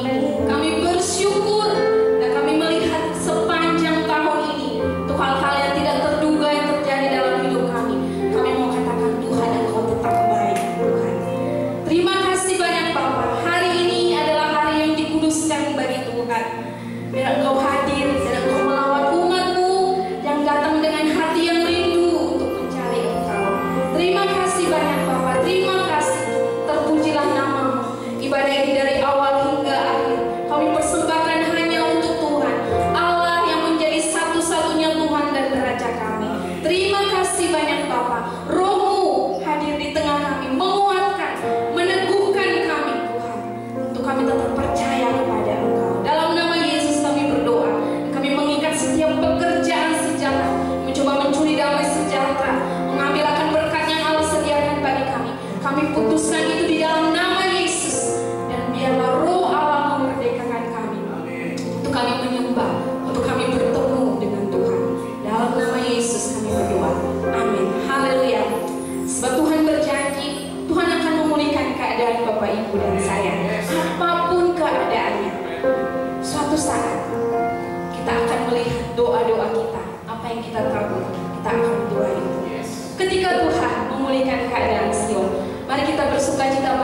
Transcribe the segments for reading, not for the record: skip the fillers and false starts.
ini. Kami bersyukur dan kami melihat sepanjang tahun ini untuk hal-hal yang tidak terduga yang terjadi dalam hidup kami. Kami mau katakan Tuhan, Engkau tetap baik Tuhan. Terima kasih banyak Bapa. Hari ini adalah hari yang dikuduskan bagi Tuhan. Biar Engkau hadir dan Engkau melawat umat-Mu yang datang dengan hati yang rindu untuk mencari Engkau. Terima kasih banyak Bapa. Terima kasih. Terpujilah nama-Mu. Ibadah ini dari awal hingga akhir kami persembahkan hanya untuk Tuhan, Allah yang menjadi satu-satunya Tuhan dan Raja kami. Terima kasih banyak Bapa. Roh-Mu hadir di tengah kami, menguatkan, meneguhkan kami Tuhan, untuk kami tetap percaya kepada Engkau. Dalam nama Yesus kami berdoa. Kami mengikat setiap pekerjaan sejahtera, mencoba mencuri damai sejahtera, mengambil akan berkat yang Allah sediakan bagi kami. Kami putuskan itu di dalam nama Yesus, dan biarlah Roh Allah memerdekakan kami untuk kami menyembah, untuk kami bertemu dengan Tuhan. Dalam nama Yesus kami berdoa. Amin. Haleluya. Sebab Tuhan berjanji, Tuhan akan memulihkan keadaan Bapak Ibu dan saya. Apapun keadaannya, suatu saat kita akan melihat doa-doa kita. Apa yang kita tabur, kita akan doa itu. Ketika Tuhan memulihkan keadaan Sion, mari kita bersuka cita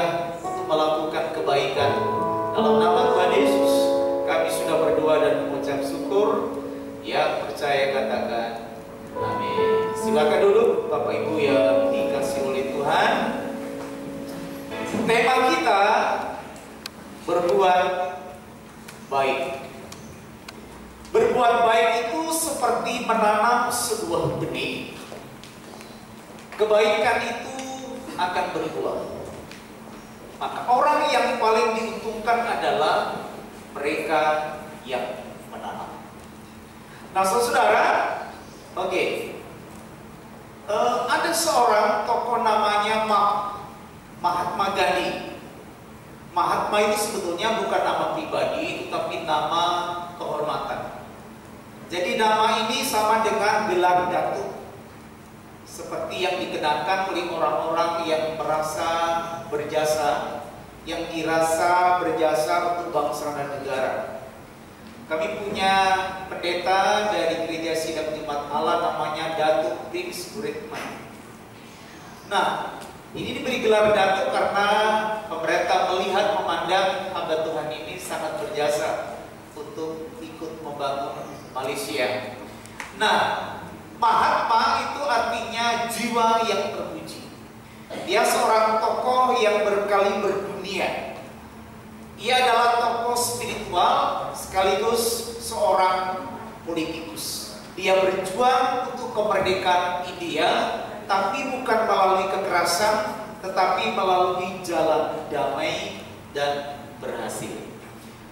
setia untuk melakukan kebaikan. Dalam nama Tuhan Yesus kami sudah berdoa dan mengucap syukur. Yang percaya katakan amin. Silakan dulu Bapak Ibu yang dikasihi oleh Tuhan. Tema kita berbuat baik. Berbuat baik itu seperti menanam sebuah benih. Kebaikan itu akan berbuah. Maka orang yang paling diuntungkan adalah mereka yang menanam. Nah, saudara, ada seorang tokoh namanya Mahatma Gandhi. Mahatma itu sebetulnya bukan nama pribadi, tetapi nama kehormatan. Jadi nama ini sama dengan gelar datuk, seperti yang dikenakan oleh orang-orang yang merasa berjasa, yang dirasa berjasa untuk bangsa dan negara. Kami punya pendeta dari Gereja Sidang Jemaat Allah namanya Datuk Prince Buretman. Nah, ini diberi gelar datuk karena pemerintah melihat, memandang hamba Tuhan ini sangat berjasa untuk ikut membangun Malaysia. Nah, Mahatma itu artinya jiwa yang terpuji. Dia seorang tokoh yang berkali berdunia. Ia adalah tokoh spiritual sekaligus seorang politikus. Dia berjuang untuk kemerdekaan India, tapi bukan melalui kekerasan, tetapi melalui jalan damai dan berhasil.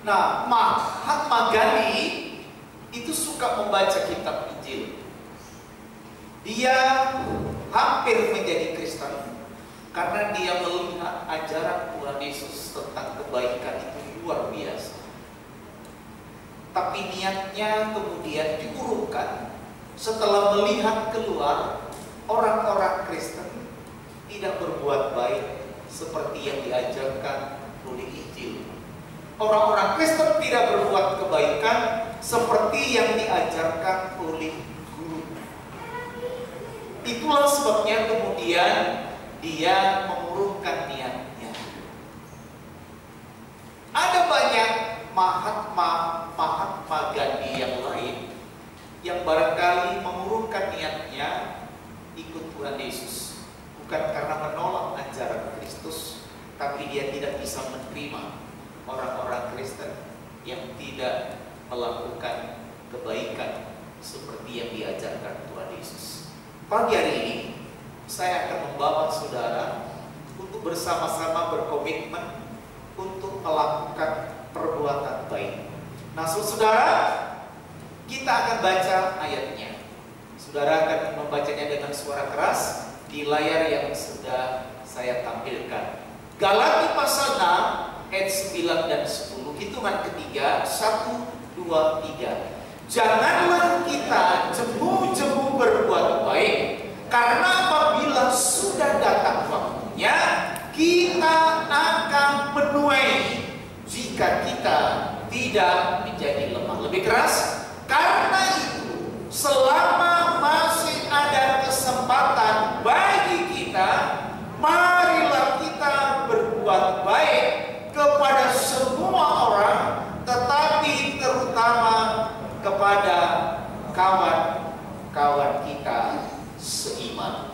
Nah, Mahatma Gandhi itu suka membaca kitab Injil. Dia hampir menjadi Kristen karena dia melihat ajaran Tuhan Yesus tentang kebaikan itu luar biasa. Tapi niatnya kemudian diurungkan setelah melihat keluar orang-orang Kristen tidak berbuat baik seperti yang diajarkan oleh Injil. Orang-orang Kristen tidak berbuat kebaikan seperti yang diajarkan oleh guru. Itulah sebabnya kemudian dia mengurungkan niatnya. Ada banyak Mahatma Gandhi yang lain yang barangkali mengurungkan niatnya ikut Tuhan Yesus, bukan karena menolak ajaran Kristus, tapi dia tidak bisa menerima orang-orang Kristen yang tidak melakukan kebaikan seperti yang diajarkan Tuhan Yesus. Pagi hari ini saya akan membawa saudara untuk bersama-sama berkomitmen untuk melakukan perbuatan baik. Nah, saudara, kita akan baca ayatnya. Saudara akan membacanya dengan suara keras di layar yang sudah saya tampilkan. Galati pasal 6 ayat 9 dan 10. Hitungan ketiga, 1, 2, 3. Janganlah kita jemu-jemu berbuat baik, karena apabila sudah datang waktunya, kita akan menuai jika kita tidak menjadi lemah. Lebih keras, karena itu selama masih ada kesempatan bagi kita, marilah kita berbuat baik kepada semua orang, tetapi terutama kepada kawan-kawan kita seiman.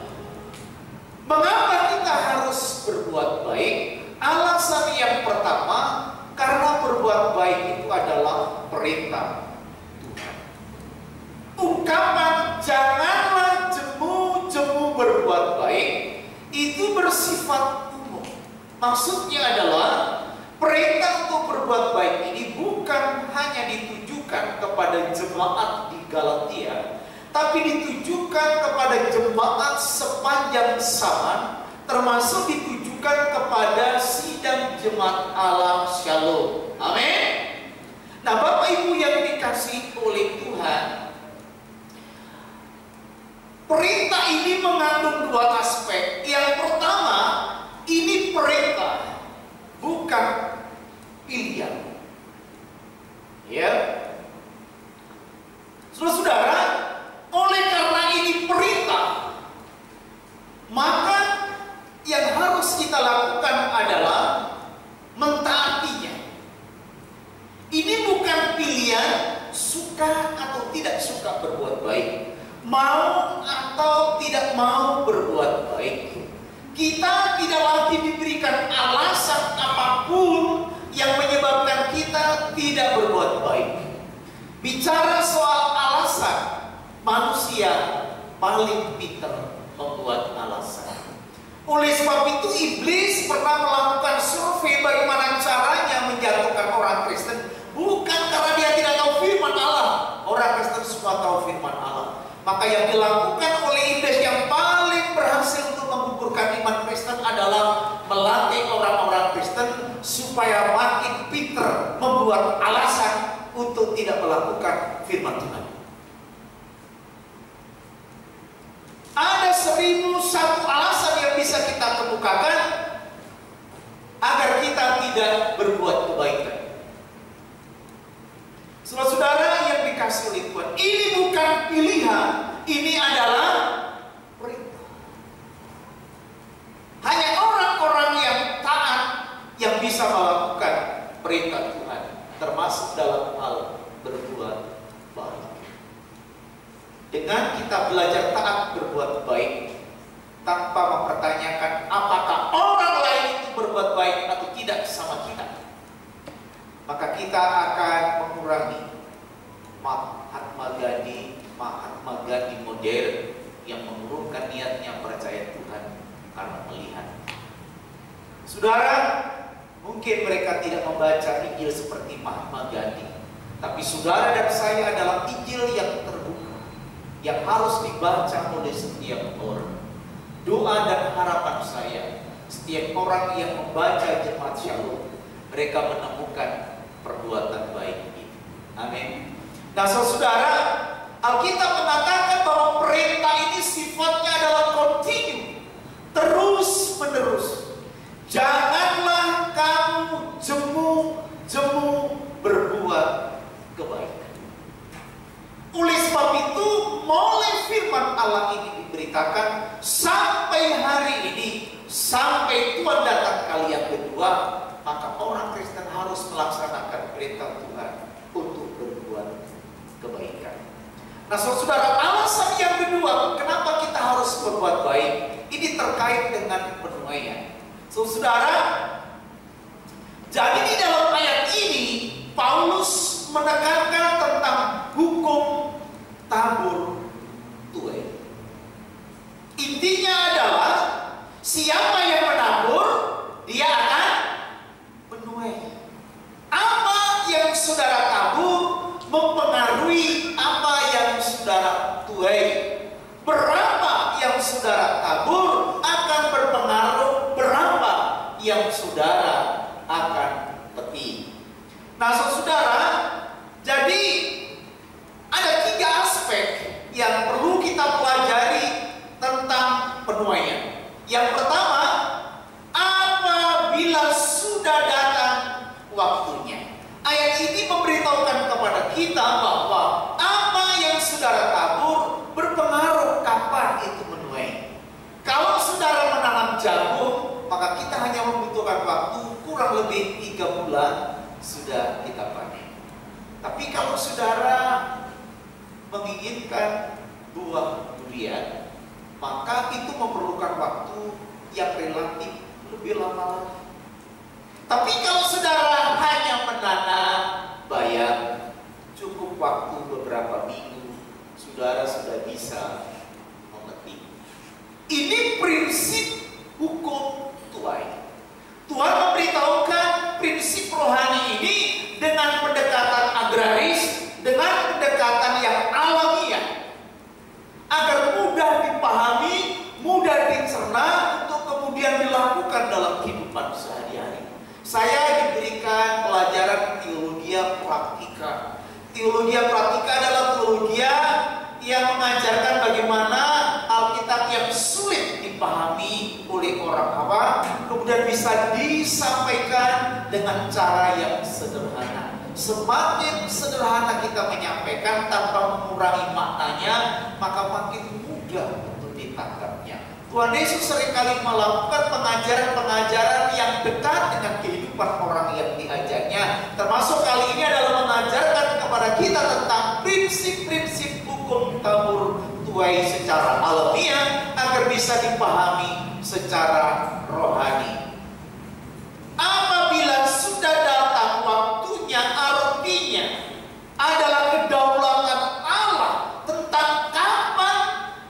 Mengapa kita harus berbuat baik? Alasan yang pertama, karena berbuat baik itu adalah perintah Tuhan. Ungkapan janganlah jemu-jemu berbuat baik itu bersifat umum. Maksudnya adalah perintah untuk berbuat baik ini bukan hanya ditujukan kepada jemaat di Galatia, tapi ditujukan kepada jemaat sepanjang zaman, termasuk ditujukan kepada sidang jemaat Allah Shalom. Amin. Nah, Bapak Ibu yang dikasihi oleh Tuhan, perintah ini mengandung dua aspek. Yang pertama, ini perintah, bukan pilihan. Ya, saudara, oleh karena ini perintah, maka yang harus kita lakukan adalah suka berbuat baik, mau atau tidak mau berbuat baik, kita tidak lagi diberikan alasan apapun yang menyebabkan kita tidak berbuat baik. Bicara soal alasan, manusia paling pintar membuat alasan. Oleh sebab itu iblis pernah melakukan survei bagaimana caranya menjatuhkan orang Kristen. Bukan karena dia tidak tahu firman Allah. Orang Kristen semua tahu firman Allah. Maka yang dilakukan oleh iblis yang paling berhasil untuk menggugurkan iman Kristen adalah melatih orang-orang Kristen supaya makin pintar membuat alasan untuk tidak melakukan firman Tuhan. Ada 1001 alasan yang bisa kita kemukakan agar kita tidak berbuat kebaikan. Saudara-saudara yang dikasih oleh Tuhan, ini bukan pilihan, ini adalah perintah. Hanya orang-orang yang taat yang bisa melakukan perintah Tuhan, termasuk dalam hal berbuat baik. Dengan kita belajar taat berbuat baik tanpa mempertanyakan apakah orang lain itu berbuat baik atau tidak sama kita, maka kita akan mengurangi Mahatma Gandhi modern yang mengurungkan niatnya percaya Tuhan karena melihat. Saudara, mungkin mereka tidak membaca Injil seperti Mahatma Gandhi, tapi saudara dan saya adalah Injil yang terbuka, yang harus dibaca oleh setiap orang. Doa dan harapan saya, setiap orang yang membaca Jemaat Shalom, mereka menemukan perbuatan baik ini. Amin. Nah, saudara, Alkitab mengatakan bahwa perintah ini sifatnya adalah kontinu, terus menerus. Janganlah kamu jemu berbuat kebaikan. Oleh sebab itu, mulai firman Allah ini diberitakan sampai hari ini, sampai Tuhan datang kali yang kedua, maka orang Kristen harus melaksanakan perintah Tuhan untuk berbuat kebaikan. Nah, saudara, alasan yang kedua kenapa kita harus berbuat baik, ini terkait dengan penuaian. Saudara, jadi di dalam ayat ini Paulus menekankan tentang hukum tabur tuai. Intinya adalah siapa yang menabur, dia akan menuai. Apa yang saudara tabur mempengaruhi apa yang saudara tuai. Berapa yang saudara tabur akan berpengaruh berapa yang saudara akan petik. Nah, saudara, jadi ada 3 aspek yang perlu kita pelajari tentang penuaian. Yang pertama, apabila sudah datang waktunya. Ayat ini memberitahukan kepada kita bahwa apa yang saudara tabur berpengaruh kapan itu menuai. Kalau saudara menanam jagung, maka kita hanya membutuhkan waktu kurang lebih 3 bulan sudah kita panen. Tapi kalau saudara menginginkan buah durian, maka itu memerlukan waktu yang relatif lebih lama lagi. Tapi kalau saudara hanya menanam bayam, cukup waktu beberapa minggu, saudara sudah bisa memetik. Ini prinsip hukum tuai. Tuhan memberitahukan prinsip rohani ini dengan pendekatan agraris, dengan pendekatan yang alamiah, agar mudah dipahami, mudah dicerna untuk kemudian dilakukan dalam kehidupan sehari-hari. Saya diberikan pelajaran teologi praktika. Teologi praktika adalah teologi yang mengajarkan bagaimana Alkitab yang sulit dipahami oleh orang awam kemudian bisa disampaikan dengan cara yang sederhana. Semakin sederhana kita menyampaikan tanpa mengurangi maknanya, maka makin mudah untuk ditangkapnya. Tuhan Yesus seringkali melakukan pengajaran-pengajaran yang dekat dengan kehidupan orang yang diajarnya. Termasuk kali ini adalah mengajarkan kepada kita tentang prinsip-prinsip tertuai secara alamiah agar bisa dipahami secara rohani. Apabila sudah datang waktunya, artinya adalah kedaulatan Allah tentang kapan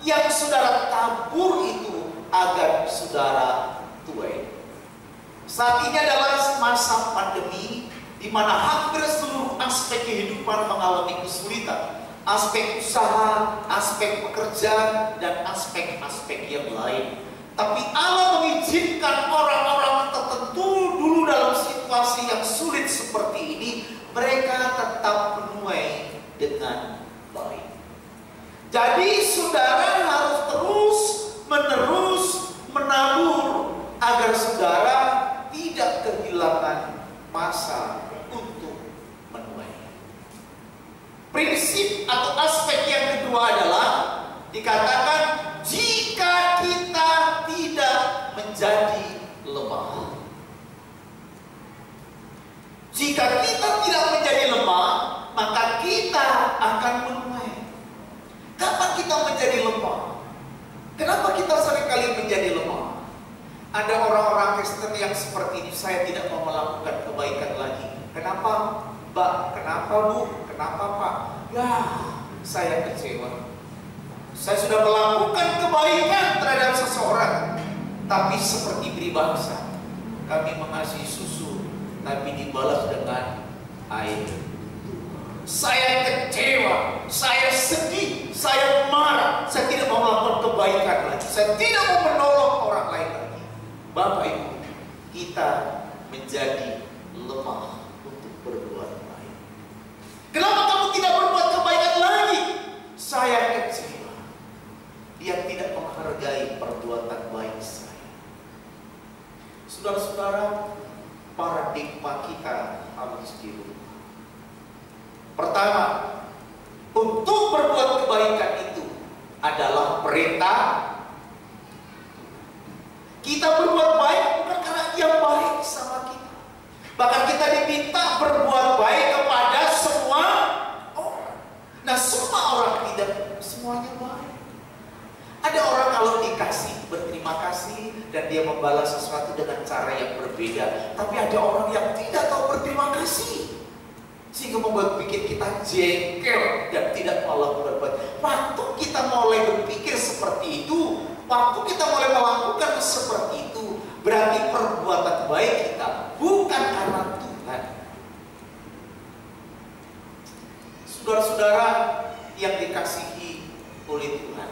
yang saudara tabur itu agar saudara tuai. Saat ini adalah masa pandemi di mana hampir seluruh aspek kehidupan mengalami kesulitan. Aspek usaha, aspek pekerjaan, dan aspek-aspek yang lain. Tapi Allah mengizinkan orang-orang tertentu dulu dalam situasi yang sulit seperti ini, mereka tetap menuai dengan baik. Jadi saudara harus terus-menerus menabur agar saudara tidak kehilangan masa untuk menuai. Prinsip atau aspek yang kedua adalah dikatakan jika kita tidak menjadi lemah. Jika kita tidak menjadi lemah, maka kita akan menuai. Kapan kita menjadi lemah? Kenapa kita seringkali menjadi lemah? Ada orang-orang Kristen yang seperti ini, saya tidak mau melakukan kebaikan lagi. Kenapa, Mbak? Kenapa, Bu? Kenapa, Pak? Ya, saya kecewa. Saya sudah melakukan kebaikan terhadap seseorang, tapi seperti peribahasa, kami mengasihi susu, tapi dibalas dengan air. Saya kecewa, saya sedih, saya marah, saya tidak mau melakukan kebaikan lagi, saya tidak mau menolong orang lain lagi. Bapak Ibu, kita menjadi lemah untuk berbuat baik. Kenapa kamu tidak berbuat kebaikan lagi? Saya kecewa. Dia tidak menghargai perbuatan baik saya. Saudara-saudara, paradigma kita harus dirubah. Pertama, untuk berbuat kebaikan itu adalah perintah. Kita berbuat baik bukan karena Dia baik sama kita. Bahkan kita diminta berbuat baik kepada semua orang. Nah, semua orang tidak semuanya baik. Ada orang kalau dikasih berterima kasih dan dia membalas sesuatu dengan cara yang berbeda. Tapi ada orang yang tidak tahu berterima kasih, sehingga membuat pikir kita jengkel dan tidak mau berbuat. Waktu kita mulai berpikir seperti itu, waktu kita mulai melakukan seperti itu, berarti perbuatan baik kita bukan karena Tuhan. Saudara-saudara yang dikasihi oleh Tuhan,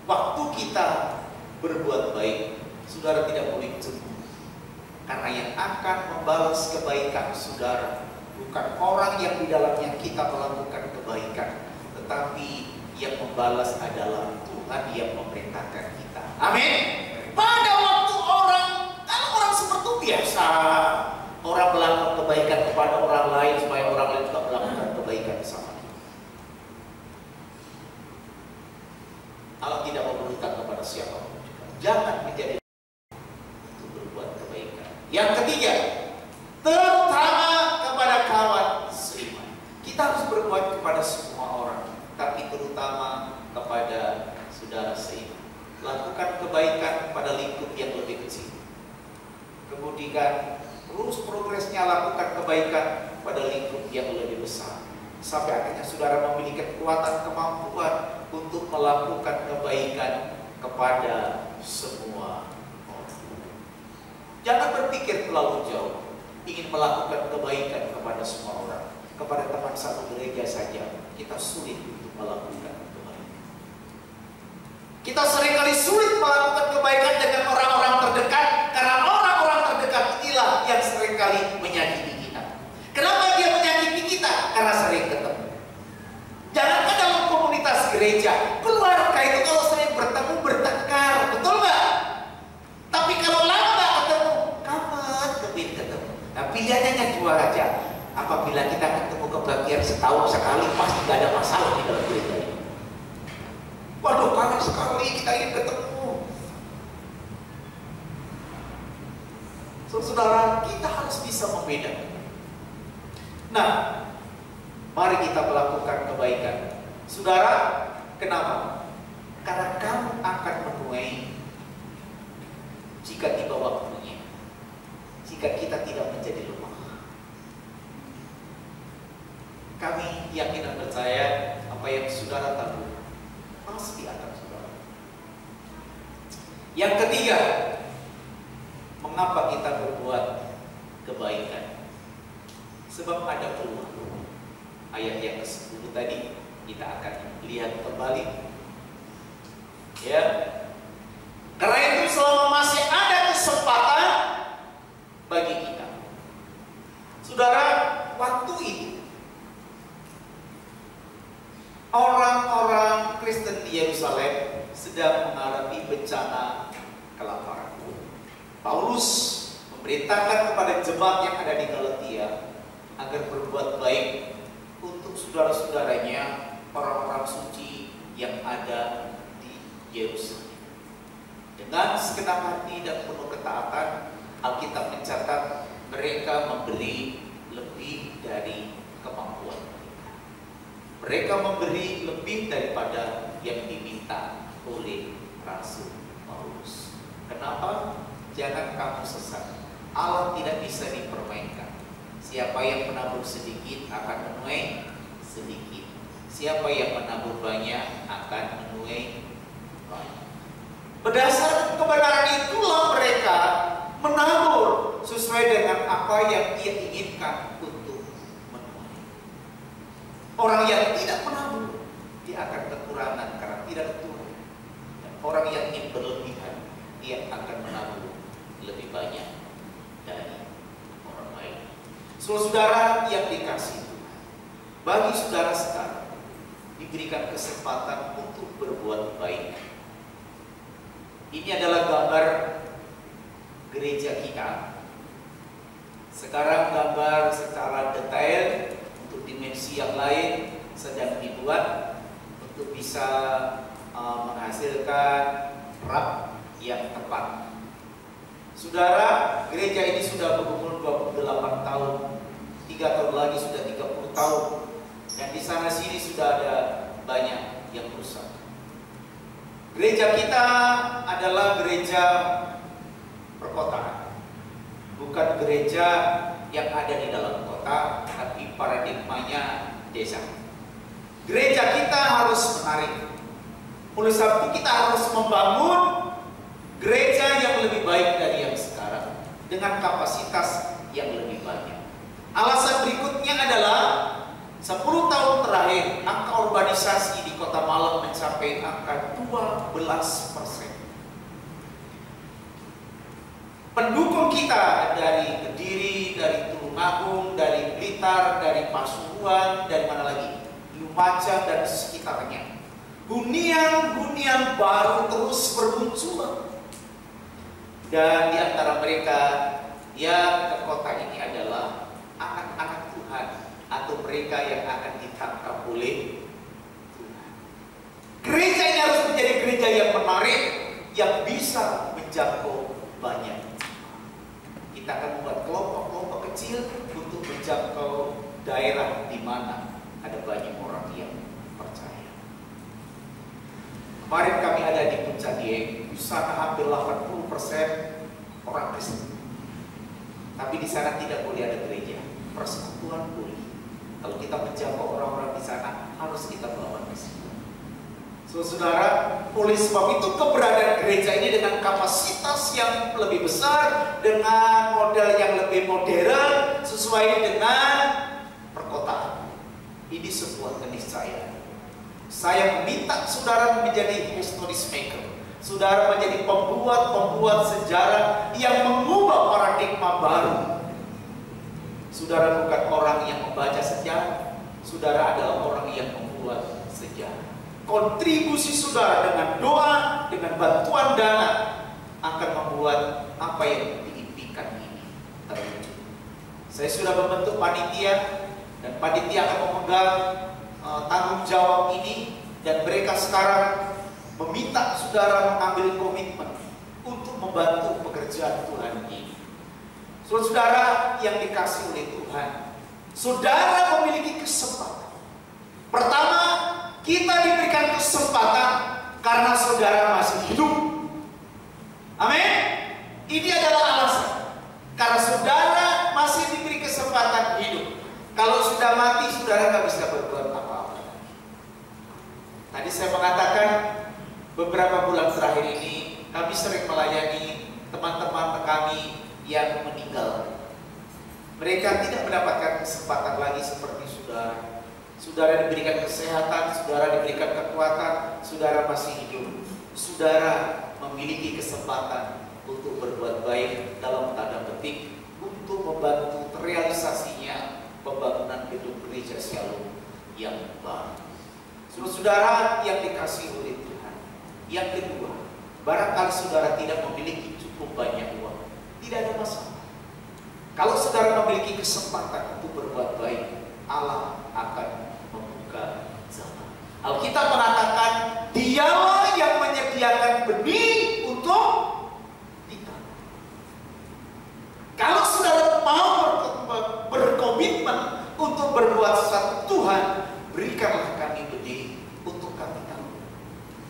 waktu kita berbuat baik, saudara tidak boleh cemburu. Karena yang akan membalas kebaikan saudara bukan orang yang di dalamnya kita melakukan kebaikan, tetapi yang membalas adalah Tuhan yang memerintahkan kita. Amin. Pada waktu kalau orang seperti biasa, orang melakukan kebaikan kepada orang lain supaya orang lain juga melakukan kebaikan sama kita. Allah tidak memerintahkan kepada siapapun juga. Jangan menjadi untuk berbuat kebaikan. Yang ketiga, terutama kepada kawan seiman. Kita harus berbuat kepada semua orang, tapi terutama kepada saudara seiman. Lakukan kebaikan pada lingkup yang lebih kecil. Kemudian terus progresnya lakukan kebaikan pada lingkup yang lebih besar. Sampai akhirnya saudara memiliki kekuatan, kemampuan untuk melakukan kebaikan kepada semua orang. Jangan berpikir terlalu jauh, ingin melakukan kebaikan kepada semua orang. Kepada teman satu gereja saja, kita sulit untuk melakukan kebaikan. Kita seringkali sulit melakukan kebaikan dengan orang-orang terdekat, karena orang-orang terdekat inilah yang seringkali menyakiti kita. Kenapa dia menyakiti kita? Karena sering ketemu. Jangankan dalam komunitas gereja, keluarga itu kalau sering bertemu bertengkar, betul nggak? Tapi kalau lama ketemu, kapan kepin ketemu? Nah, pilihannya dua aja. Apabila kita ketemu kebagian setahun sekali, pasti nggak ada masalah di dalam gereja ini. Waduh, kangen sekali kita ingin ketemu. Saudara, kita harus bisa membedakan. Nah, mari kita melakukan kebaikan Saudara, kenapa? Karena kamu akan menuai jika tiba waktunya. Jika kita tidak menjadi lemah. Kami yakin dan percaya apa yang saudara tabur pasti akan saudara. Yang ketiga, mengapa kita berbuat kebaikan? Sebab ada peluang. Ayat yang ke-10 tadi kita akan lihat kembali. Ya. Karena itu selama masih ada kesempatan bagi kita. Saudara, waktu itu orang-orang Kristen di Yerusalem sedang mengalami bencana kelaparan. Paulus memerintahkan kepada jemaat yang ada di Galatia agar berbuat baik untuk saudara-saudaranya, orang-orang suci yang ada di Yerusalem. Dengan segenap hati dan penuh ketaatan, Alkitab mencatat mereka memberi lebih dari kemampuan mereka. Mereka memberi lebih daripada yang diminta oleh Rasul Paulus. Kenapa? Jangan kamu sesat. Allah tidak bisa dipermainkan. Siapa yang menabur sedikit akan menuai sedikit. Siapa yang menabur banyak akan menuai banyak. Berdasarkan kebenaran itulah mereka menabur sesuai dengan apa yang ia inginkan untuk menuai. Orang yang tidak menabur, dia akan kekurangan karena tidak keturunan. Dan orang yang ingin berlebihan, dia akan menabur lebih banyak dari orang lain. Saudara yang dikasihi Tuhan, bagi saudara sekarang diberikan kesempatan untuk berbuat baik. Ini adalah gambar gereja kita. Sekarang gambar secara detail untuk dimensi yang lain sedang dibuat untuk bisa menghasilkan rap yang tepat. Saudara, gereja ini sudah berumur 28 tahun, 3 tahun lagi sudah 30 tahun, dan di sana sini sudah ada banyak yang rusak. Gereja kita adalah gereja perkotaan, bukan gereja yang ada di dalam kota, tapi paradigmanya desa. Gereja kita harus menarik. Oleh sebab itu kita harus membangun gereja yang lebih baik dari yang sekarang dengan kapasitas yang lebih banyak. Alasan berikutnya adalah 10 tahun terakhir angka urbanisasi di Kota Malang mencapai angka 12%. Pendukung kita dari Kediri, dari Tulungagung, dari Blitar, dari Pasuruan, dari mana lagi? Lumajang dan sekitarnya. Hunian-hunian baru terus bermunculan. Dan di antara mereka yang ke kota ini adalah anak-anak Tuhan atau mereka yang akan ditangkap oleh Tuhan. Gereja ini harus menjadi gereja yang menarik, yang bisa menjangkau banyak. Kita akan membuat kelompok-kelompok kecil untuk menjangkau daerah di mana ada banyak orang yang percaya. Kemarin kami ada di Puncak Dieng, di sana hampir 80% orang Kristen. Tapi di sana tidak boleh ada gereja, persekutuan boleh. Kalau kita menjangkau orang-orang di sana, harus kita bawa ke sini. Saudara, oleh sebab itu keberadaan gereja ini dengan kapasitas yang lebih besar, dengan model yang lebih modern, sesuai dengan perkotaan. Ini sebuah keniscayaan. Saya meminta saudara menjadi historis maker. Saudara menjadi pembuat sejarah yang mengubah paradigma baru. Saudara bukan orang yang membaca sejarah. Saudara adalah orang yang membuat sejarah. Kontribusi saudara dengan doa, dengan bantuan dana akan membuat apa yang diimpikan ini terwujud. Saya sudah membentuk panitia dan panitia akan memegang tanggung jawab ini, dan mereka sekarang meminta saudara mengambil komitmen untuk membantu pekerjaan Tuhan ini. Saudara yang dikasihi oleh Tuhan, saudara memiliki kesempatan. Pertama, Kita diberikan kesempatan karena saudara masih hidup. Amin. Ini adalah alasan. Karena saudara masih diberi kesempatan hidup. Kalau sudah mati, saudara nggak bisa berbuat apa-apa. Tadi saya mengatakan beberapa bulan terakhir ini kami sering melayani teman-teman kami yang meninggal. Mereka tidak mendapatkan kesempatan lagi seperti saudara. Saudara diberikan kesehatan, saudara diberikan kekuatan, saudara masih hidup. Saudara memiliki kesempatan untuk berbuat baik dalam tanda petik untuk membantu terrealisasinya pembangunan gedung gereja Shalom yang baru. Saudara yang dikasihi oleh Tuhan. Yang kedua, barangkali saudara tidak memiliki cukup banyak uang, tidak ada masalah. Kalau saudara memiliki kesempatan untuk berbuat baik, Allah akan membuka jalan. Alkitab mengatakan, Dialah yang menyediakan benih untuk ditanam. Kalau saudara mau berkomitmen untuk berbuat sesuatu, Tuhan berikanlah kami benih untuk kami tanam.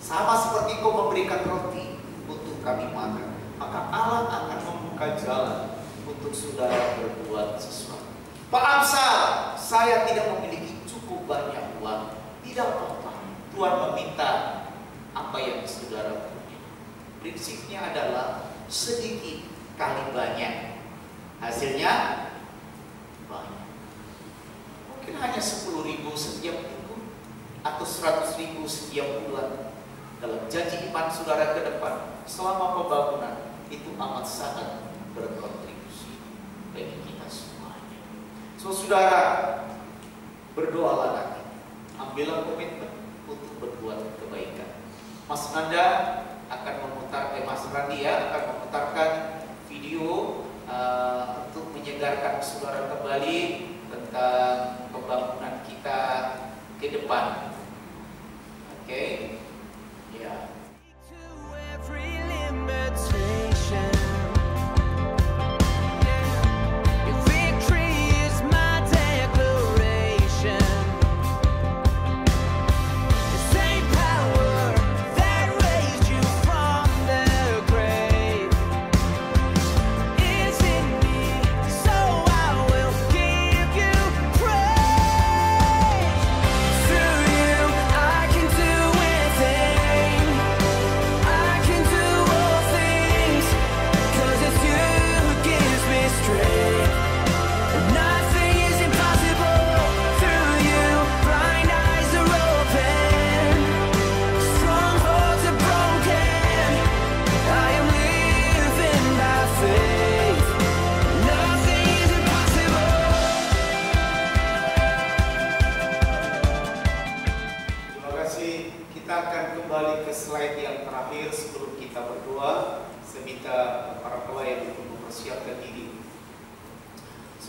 Sama seperti Kau memberikan roti untuk kami makan, maka Allah akan membuka jalan untuk saudara berbuat sesuatu. Pak Amsal, saya tidak memiliki cukup banyak uang. Tidak apa-apa. Tuhan meminta apa yang saudara punya. Prinsipnya adalah sedikit kali banyak. Hasilnya banyak. Mungkin hanya 10.000 setiap minggu atau 100.000 setiap bulan. Dalam janji iman saudara ke depan selama pembangunan itu amat sangat berkontribusi bagi kita semuanya. Saudara, berdoalah nanti, ambillah komitmen untuk berbuat kebaikan. Mas Nanda akan memutarkan, Mas Randia akan memutarkan video untuk menyegarkan saudara kembali tentang pembangunan kita ke depan. Oke, ya.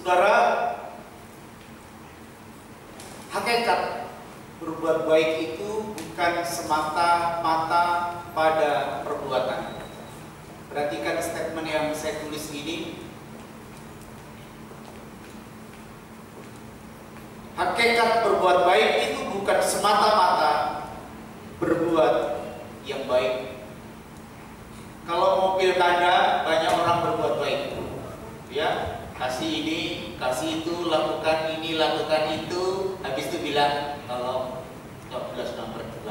Saudara, hakikat berbuat baik itu bukan semata-mata pada perbuatan. Perhatikan statement yang saya tulis ini. Hakikat berbuat baik itu bukan semata-mata berbuat yang baik. Kalau mau pilkada, banyak orang berbuat baik, ya. Kasih ini, kasih itu, lakukan ini, lakukan itu. Habis itu bilang, tolong 12 nomor 2.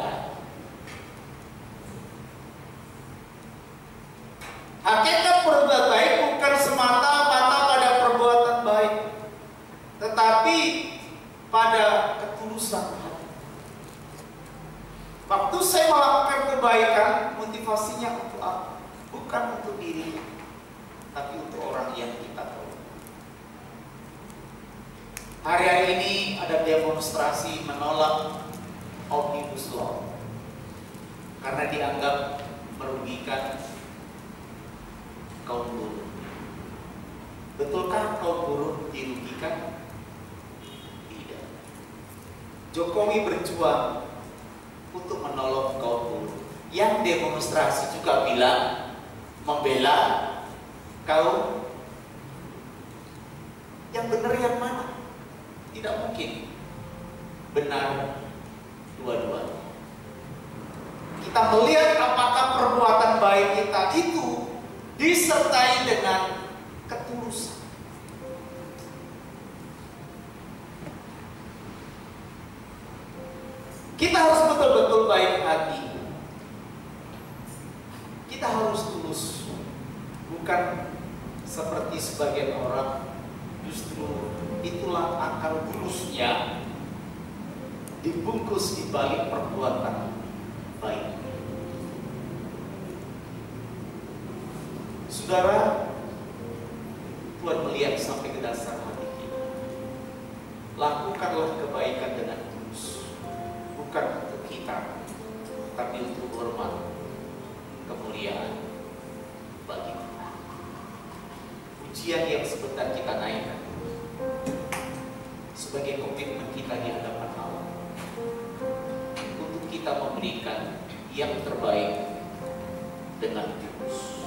Hakikat berbuat baik bukan semata-mata pada perbuatan baik, tetapi pada ketulusan hati. Waktu saya melakukan kebaikan, motivasinya untuk apa? Bukan untuk diri, tapi untuk orang yang kita tahu. Hari-hari ini ada demonstrasi menolak Omnibus Law karena dianggap merugikan kaum buruh. Betulkah kaum buruh dirugikan? Tidak. Jokowi berjuang untuk menolong kaum buruh. Yang demonstrasi juga bilang membela kaum. Yang benar yang mana? Tidak mungkin benar dua-duanya. Kita melihat apakah perbuatan baik kita itu disertai dengan ketulusan. Kita harus betul-betul baik hati. Kita harus tulus. Bukan seperti sebagian orang, justru itulah akal bulusnya dibungkus di balik perbuatan baik. Saudara, Tuhan melihat sampai ke dasar hati kita. Lakukanlah kebaikan dengan tulus, bukan untuk kita, tapi untuk hormat, kemuliaan bagi Tuhan. Ujian yang sebentar kita naikkan sebagai komitmen kita di hadapan Allah untuk kita memberikan yang terbaik dengan tulus.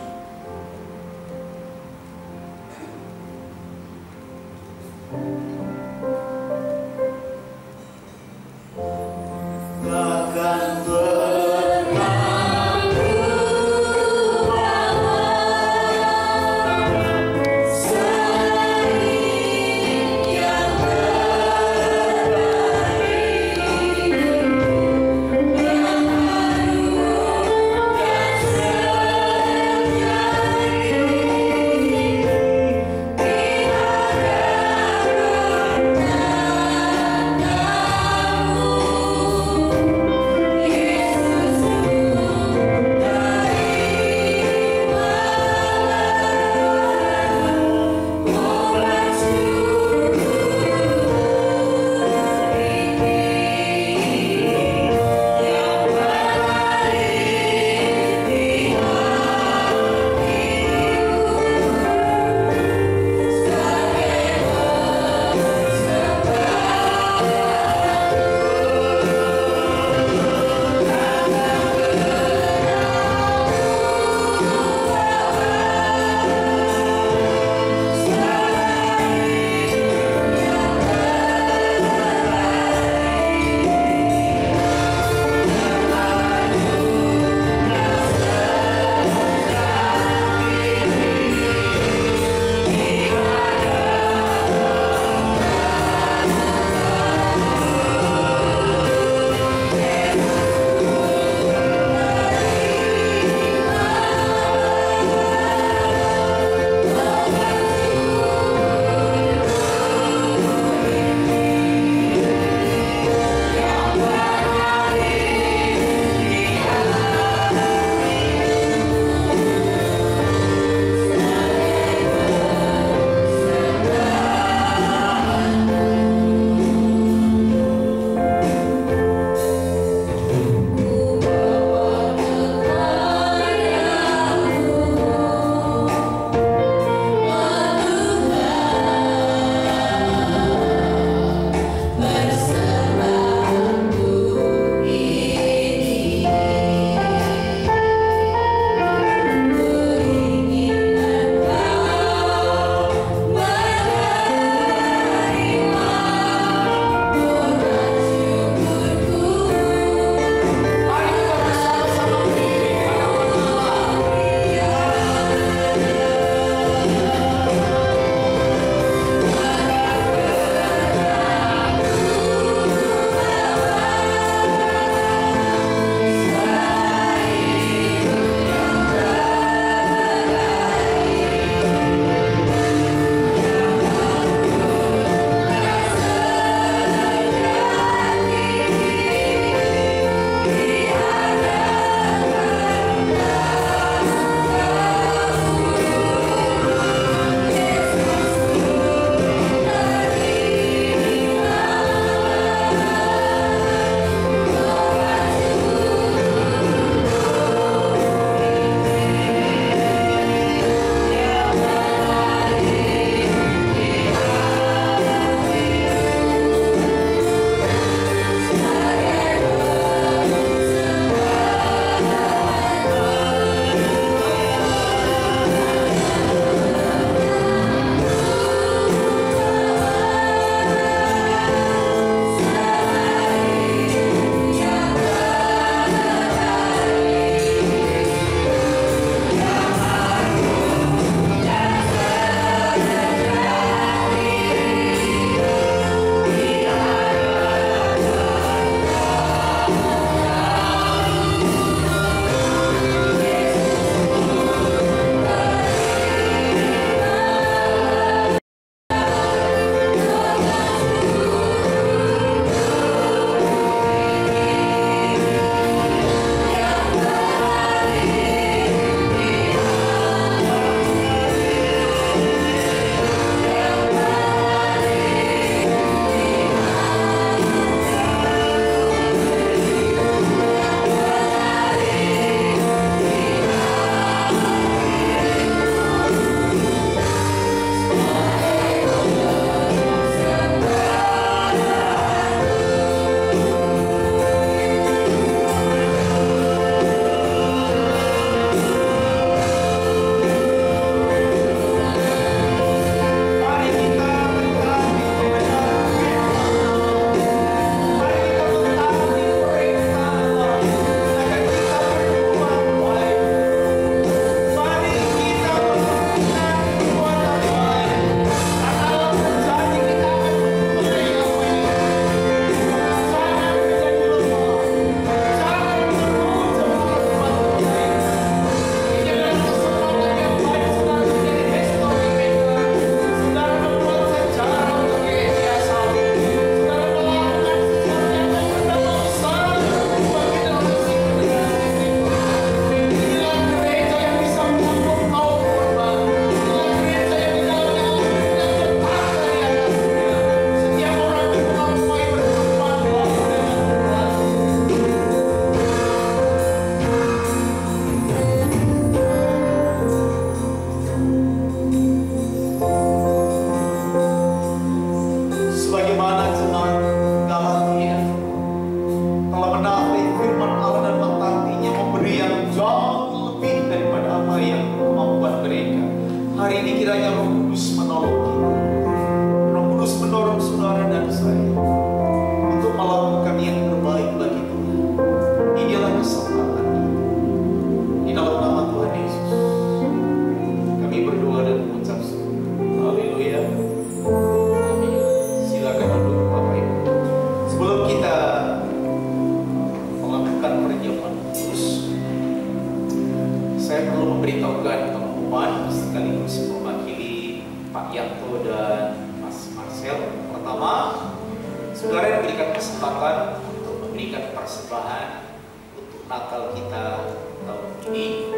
Natal kita tahun ini.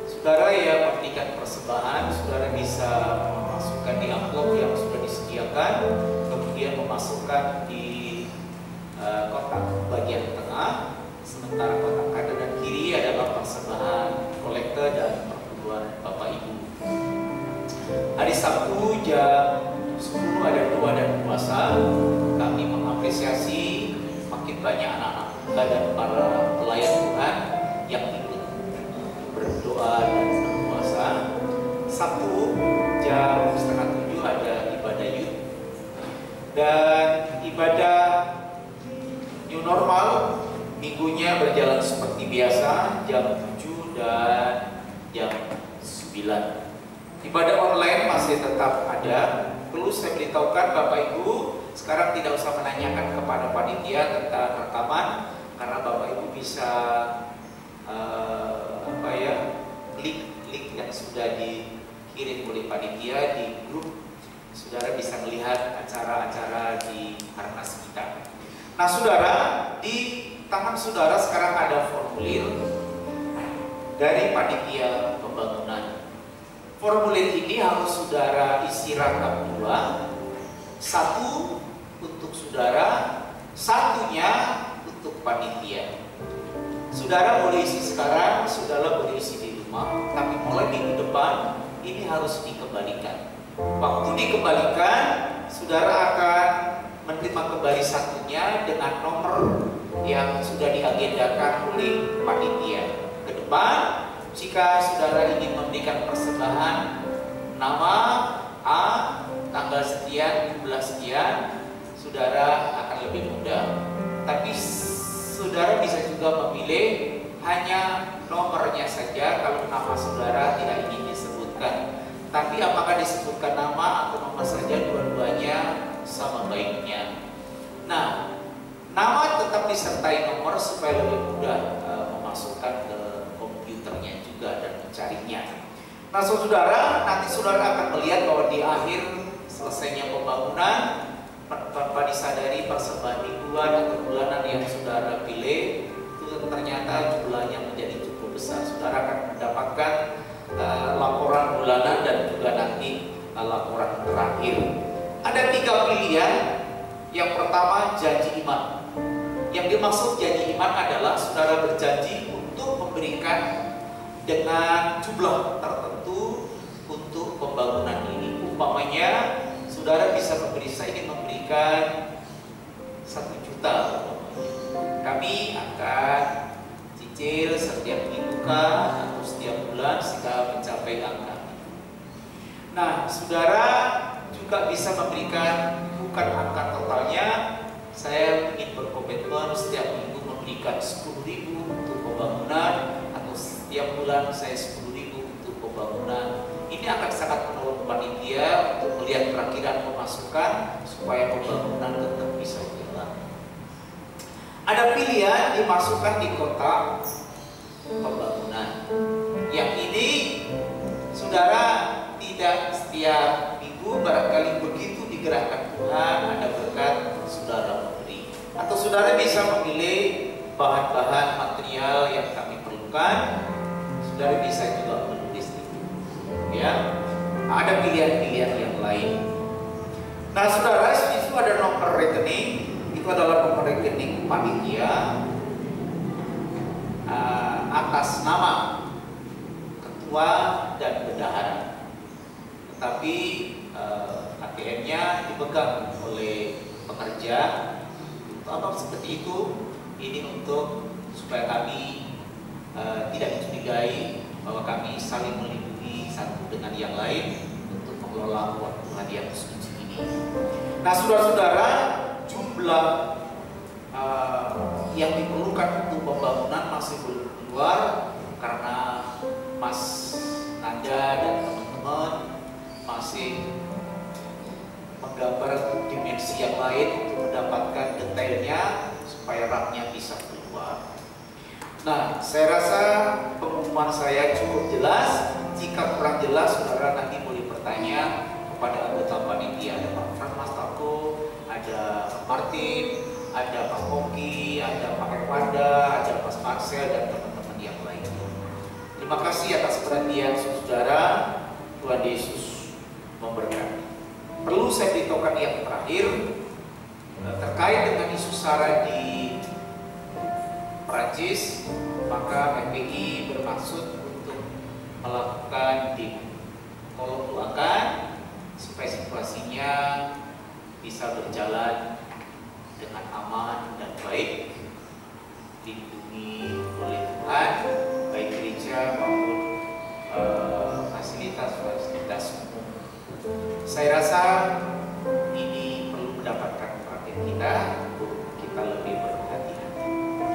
Saudara yang memberikan persembahan, saudara bisa memasukkan di amplop yang sudah disediakan, kemudian memasukkan di kotak bagian tengah, sementara kotak kanan dan kiri adalah persembahan kolektor dan perpuluhan Bapak Ibu. Hari Sabtu jam 10 ada doa dan puasa. Kami mengapresiasi makin banyak anak-anak muda dan para pelayan Tuhan yang ikut berdoa dan berpuasa. Sabtu jam 6:30 ada ibadah youth dan ibadah new normal. Minggunya berjalan seperti biasa jam 7 dan jam 9. Ibadah online masih tetap ada. Perlu saya beritahukan Bapak Ibu, sekarang tidak usah menanyakan kepada panitia tentang rekaman, karena Bapak Ibu bisa link yang sudah dikirim oleh panitia di grup, saudara bisa melihat acara-acara di Harnas kita. Nah saudara, di tangan saudara sekarang ada formulir dari panitia pembangunan. Formulir ini harus saudara isi rangkap 2, 1 untuk saudara, 1-nya untuk panitia. Saudara boleh isi sekarang, saudara boleh isi di rumah, tapi mulai minggu depan ini harus dikembalikan. Waktu dikembalikan, saudara akan menerima kembali 1-nya dengan nomor yang sudah diagendakan oleh panitia. Ke depan, jika saudara ingin memberikan persembahan nama A, tanggal sekian, jumlah sekian, saudara akan lebih mudah. Tapi saudara bisa juga memilih hanya nomornya saja kalau nama saudara tidak ingin disebutkan. Tapi apakah disebutkan nama atau nomor saja, dua-duanya sama baiknya. Nah, nama tetap disertai nomor supaya lebih mudah memasukkan ke komputernya juga dan mencarinya. Nah saudara, nanti saudara akan melihat bahwa di akhir selesainya pembangunan, tanpa disadari persembahan mingguan atau bulanan yang saudara pilih itu ternyata jumlahnya menjadi cukup besar. Saudara akan mendapatkan laporan bulanan dan juga nanti laporan terakhir. Ada 3 pilihan. Yang pertama, janji iman. Yang dimaksud janji iman adalah saudara berjanji untuk memberikan dengan jumlah tertentu untuk pembangunan ini. Umpamanya saudara bisa memberi, saya ingin memberikan 1 juta. Kami akan cicil setiap minggu atau setiap bulan sehingga mencapai angka. Nah, saudara juga bisa memberikan bukan angka totalnya. Saya ingin berkomitmen setiap minggu memberikan 10.000 untuk pembangunan, atau setiap bulan saya 10.000 untuk pembangunan. Ini akan sangat menolong panitia untuk melihat perakhiran pemasukan supaya pembangunan tetap bisa jalan. Ada pilihan dimasukkan di kotak pembangunan. Yang ini saudara tidak setiap minggu, barangkali begitu digerakkan Tuhan ada berkat saudara memberi. Atau saudara bisa memilih bahan-bahan material yang kami perlukan. Saudara bisa juga menulis itu. Ya, ada pilihan-pilihan yang lain. Nah, saudara, di situ ada nomor rekening. Itu adalah nomor rekening panitia atas nama ketua dan bendahara. Tetapi ATM-nya dipegang oleh pekerja. Apa seperti itu? Ini untuk supaya kami tidak dicurigai bahwa kami saling melindungi satu dengan yang lain untuk mengelola uang Tuhan yang suci ini. Nah, saudara-saudara, jumlah yang diperlukan untuk pembangunan masih belum keluar karena Mas Nanda dan teman-teman masih menggambar dimensi yang lain untuk mendapatkan detailnya supaya raknya bisa keluar. Nah, saya rasa pengumuman saya cukup jelas. Jika kurang jelas, saudara nanti boleh bertanya kepada anggota panitia. Ada Pak Fran Mas Tako, ada Martin, ada Pak Koki, ada Pak Erwanda, ada Mas kasih atas perhatian saudara. Tuhan Yesus memberkati. Perlu saya beritahukan yang terakhir terkait dengan isu SARA di Prancis, maka FPI bermaksud untuk melakukan tolong doakan supaya situasinya bisa berjalan dengan aman dan baik, dilindungi oleh Tuhan, baik gereja maupun fasilitas umum. Saya rasa ini perlu mendapatkan perhatian kita untuk kita lebih berhati-hati.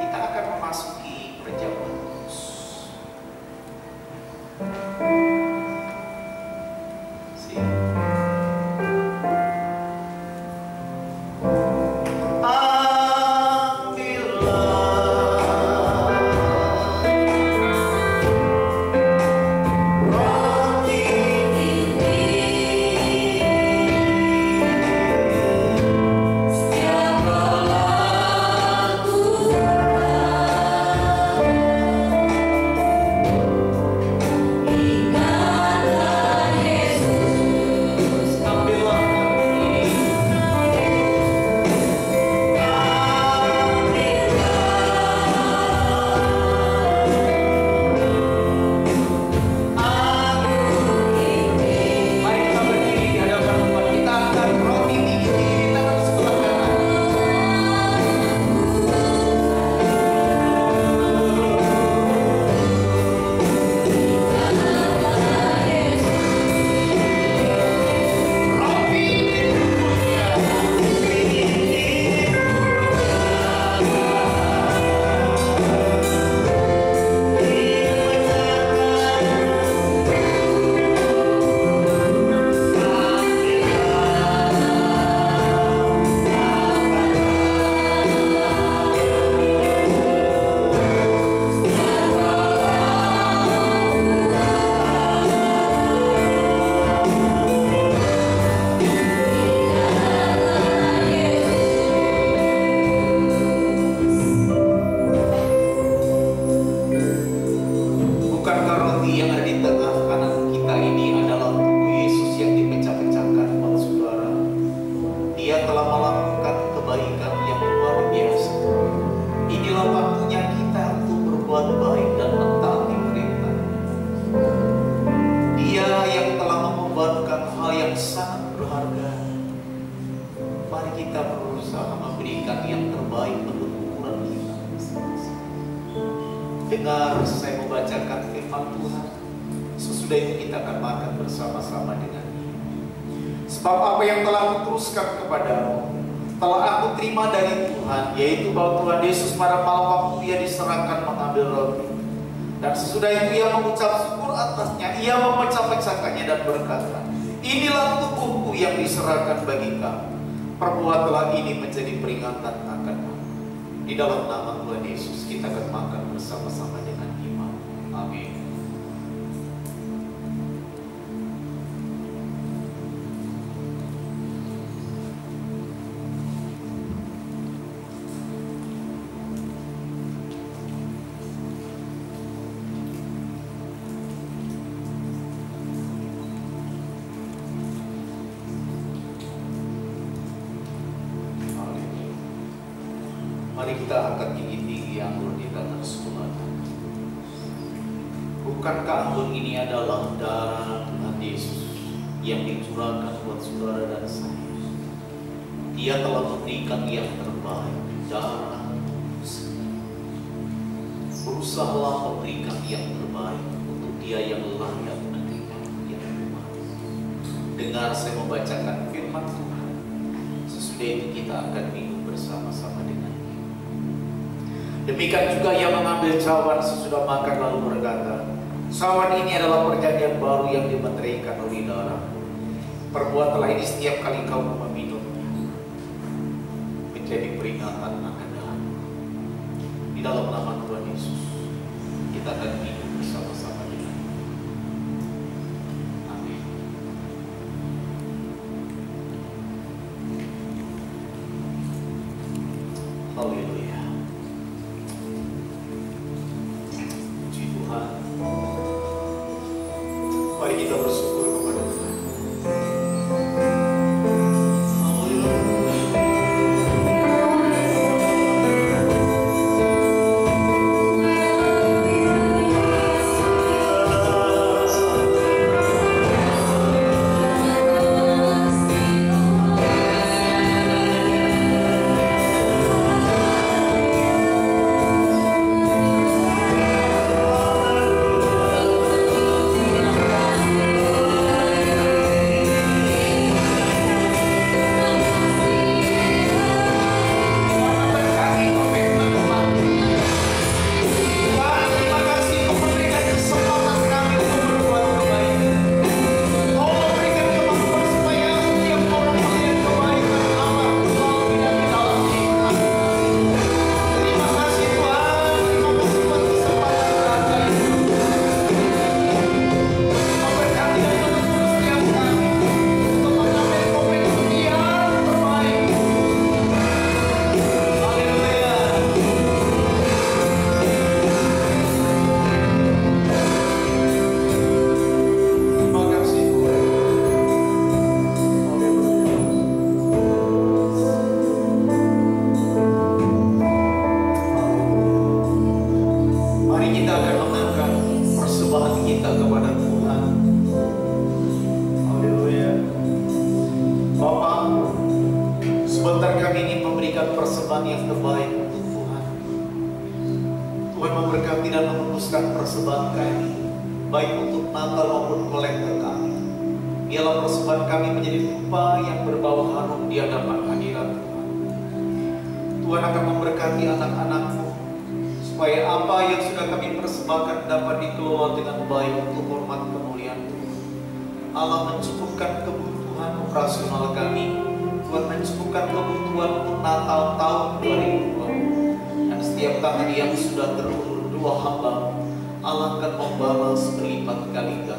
Kita akan memasuki perjamuan kudus. Dengar saya membacakan firman Tuhan. Sesudah itu kita akan makan bersama-sama dengan Dia. Sebab apa yang telah kuteruskan kepadamu telah aku terima dari Tuhan, yaitu bahwa Tuhan Yesus pada malam waktu Ia diserahkan mengambil roti, dan sesudah itu Ia mengucap syukur atasnya, Ia memecah-pecahkannya dan berkata, inilah tubuhku yang diserahkan bagi kamu. Perbuatlah ini menjadi peringatan akan aku. Di dalam nama Tuhan Yesus kita akan makan bersama-sama dengan iman. Amin. Mari kita angkat tinggi-tinggi anggur di tangan sebelah. Bukankah anggur ini adalah darah Tuhan Yesus yang dicurahkan buat saudara dan saya? Dia telah memberikan yang terbaik, darah. Berusahalah memberikan yang terbaik untuk dia yang layak menerima yang terbaik. Dengar saya membacakan firman Tuhan. Sesudah itu kita akan minum bersama-sama dengan Dia. Demikian juga Ia mengambil cawan sesudah makan lalu berkata, cawan ini adalah perjanjian baru yang dimeteraikan oleh darah. Perbuatlah ini setiap kali kamu meminumnya, menjadi peringatan akan darah. Di dalam nama Tuhan Yesus kita akan minum bersama-sama dengan Dia. Amin. Haleluya. Puji Tuhan. Tuhan memberkati dan memutuskan persembahan kami, baik untuk Natal maupun kolektor kami. Biarlah persembahan kami menjadi dupa yang berbau harum di hadapan hadirat Tuhan. Tuhan akan memberkati anak-anak-Mu, supaya apa yang sudah kami persembahkan dapat dikelola dengan baik untuk hormat kemuliaan Tuhan. Allah mencukupkan kebutuhan operasional kami. Tuhan mencukupkan kebutuhan untuk Natal tahun 2020. Dan setiap tangan yang sudah terulur dua hamba, Allah akan membalas berlipat kali ganda.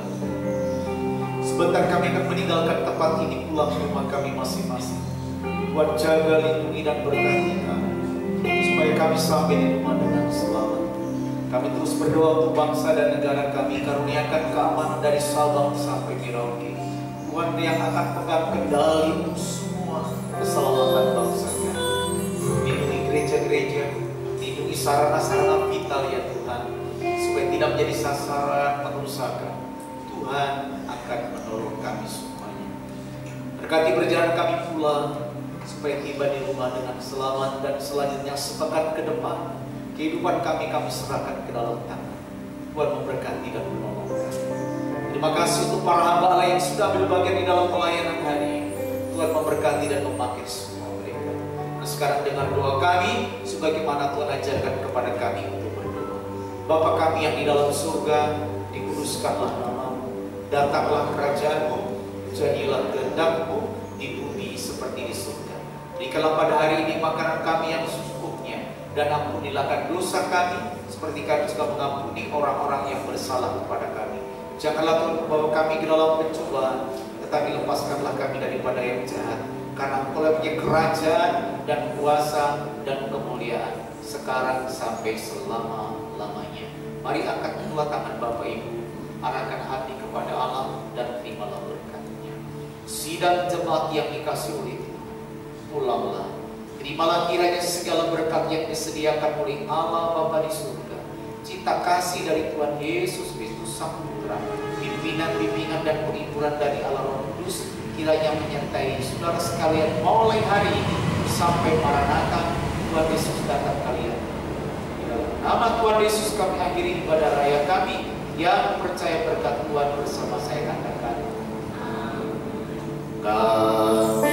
Sebentar kami akan meninggalkan tempat ini, pulang ke rumah kami masing-masing. Tuhan jaga, lindungi dan berkati kami, supaya kami sampai di rumah dengan selamat. Kami terus berdoa untuk bangsa dan negara kami, karuniakan keamanan dari Sabang sampai Merauke. Tuhan yang akan pegang kendali untuk semua keselamatan bangsa kami. Lindungi gereja-gereja, lindungi sarana-sarana vital ya Tuhan, supaya tidak menjadi sasaran perusakan. Tuhan akan menolong kami semuanya. Berkati perjalanan kami pulang, supaya tiba di rumah dengan selamat, dan selanjutnya sepekan ke depan kehidupan kami serahkan ke dalam tangan. Tuhan memberkati dan menolong kami. Terima kasih untuk para hamba Allah yang sudah ambil bagian di dalam pelayanan hari ini. Tuhan memberkati dan memakai semua mereka. Nah, sekarang dengar doa kami sebagaimana Tuhan ajarkan kepada kami untuk berdoa. Bapa kami yang di dalam surga, dikuduskanlah nama-Mu, datanglah kerajaan-Mu, jadilah kehendak-Mu di bumi seperti di surga. Berikanlah pada hari ini makanan kami yang secukupnya, dan ampunilah dosa kami seperti kami juga mengampuni orang-orang yang bersalah kepada kami. Janganlah Tuhan membawa kami ke dalam pencobaan, tetapi lepaskanlah kami daripada yang jahat. Karena Engkau punya kerajaan dan kuasa dan kemuliaan sekarang sampai selama-lamanya. Mari angkat kedua tangan Bapak Ibu, arahkan hati kepada Allah dan terimalah berkat-Nya. Sidang jemaat yang dikasihi oleh Tuhan, pulanglah. Terimalah kiranya segala berkat yang disediakan oleh Allah Bapa di surga, cinta kasih dari Tuhan Yesus Kristus Sang Putra, bimbingan dan penghiburan dari Allah Roh Kudus kiranya menyertai saudara sekalian mulai hari ini sampai Maranatha Tuhan Yesus datang kalian. Di dalam nama Tuhan Yesus kami akhiri ibadah raya kami. Yang percaya berkat Tuhan bersama saya katakan, Kami